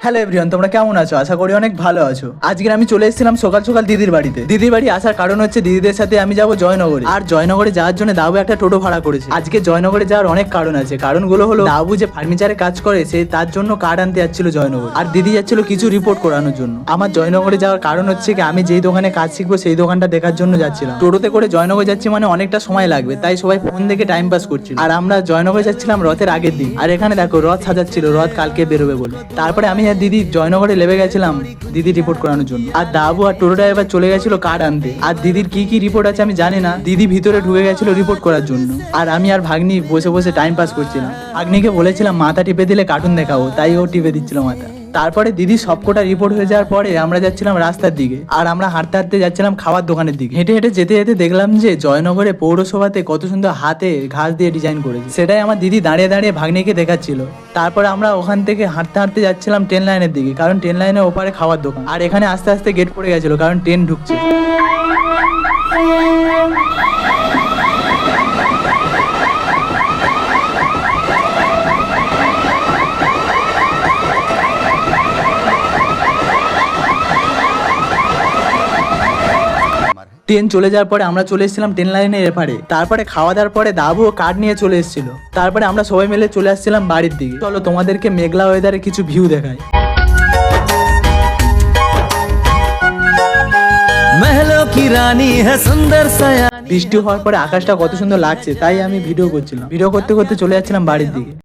Hello everyone, তোমরা কেমন আছো? আশা করি অনেক ভালো আছো। আজকে আমি চলে এসেছিলাম সকাল সকাল দিদির বাড়িতে। দিদির বাড়ি আসার কারণ হচ্ছে দিদিদের সাথে আমি যাব জয়নগরে। আর জয়নগরে যাওয়ার জন্য দাবু একটা টোটো ভাড়া করেছে। আজকে জয়নগরে যাওয়ার অনেক কারণ আছে। কারণগুলো হলো দাবু যে ফার্নিচারে কাজ করে সে তার জন্য কার্ড আনতে যাচ্ছিল জয়নগর, আর দিদি যাচ্ছিল কিছু রিপোর্ট করানোর জন্য। আমার জয়নগরে যাওয়ার কারণ হচ্ছে কি আমি যেই দোকানে কাজ শিখবো সেই দোকানটা দেখার জন্য যাচ্ছিলাম। টোটোতে করে জয়নগর যাচ্ছি মানে অনেকটা সময় লাগবে, তাই সবাই ফোন দেখে টাইম পাস করছিল। আর আমরা জয়নগর যাচ্ছিলাম রথের আগের দিন। আর এখানে দেখো রথ সাজাচ্ছিল, রথ কালকে বেরোবে বলে। তারপরে আমি আর দিদি জয়নগরে লেবে গেছিলাম দিদি রিপোর্ট করানোর জন্য। আর দাবু আর টোটো ড্রাইভার চলে গেছিল কার্ড আনতে। আর দিদির কি কি রিপোর্ট আছে আমি জানি না, দিদি ভিতরে ঢুকে গেছিল রিপোর্ট করার জন্য। আর আমি আর ভাগ্নি বসে বসে টাইম পাস করছিলাম। ভাগ্নিকে বলেছিলাম মাথা টিপে দিলে কার্টুন দেখাবো, তাই ও টিপে দিচ্ছিল মাথা। তারপরে দিদি সবকটা রিপোর্ট হয়ে যাওয়ার পরে আমরা যাচ্ছিলাম রাস্তার দিকে। আর আমরা হাঁটতে হাঁটতে যাচ্ছিলাম খাবার দোকানের দিকে। হেঁটে হেঁটে যেতে যেতে দেখলাম যে জয়নগরে পৌরসভাতে কত সুন্দর হাতে ঘাস দিয়ে ডিজাইন করেছে। সেটাই আমার দিদি দাঁড়িয়ে দাঁড়িয়ে ভাগ্নিকে দেখাচ্ছিল। তারপরে আমরা ওখান থেকে হাঁটতে হাঁটতে যাচ্ছিলাম ট্রেন লাইনের দিকে, কারণ ট্রেন লাইনের ওপারে খাবার দোকান। আর এখানে আস্তে আস্তে গেট পড়ে গেছিল কারণ ট্রেন ঢুকছে। ট্রেন চলে যাওয়ার পরে আমরা চলে এসেছিলাম ট্রেন লাইনের এপারে। তারপরে খাওয়া দাওয়ার পরে দাবু কার্ড নিয়ে চলে এসেছিল। তারপরে আমরা সবাই মিলে চলে আসছিলাম বাড়ির দিকে। চলো তোমাদেরকে মেঘলা ওয়েদারে কিছু ভিউ দেখাই। महलों की रानी है सुंदर सयानी। বৃষ্টি হওয়ার পরে আকাশটা কত সুন্দর লাগছে, তাই আমি ভিডিও করছিলাম। ভিডিও করতে করতে চলে যাচ্ছিলাম বাড়ির দিকে।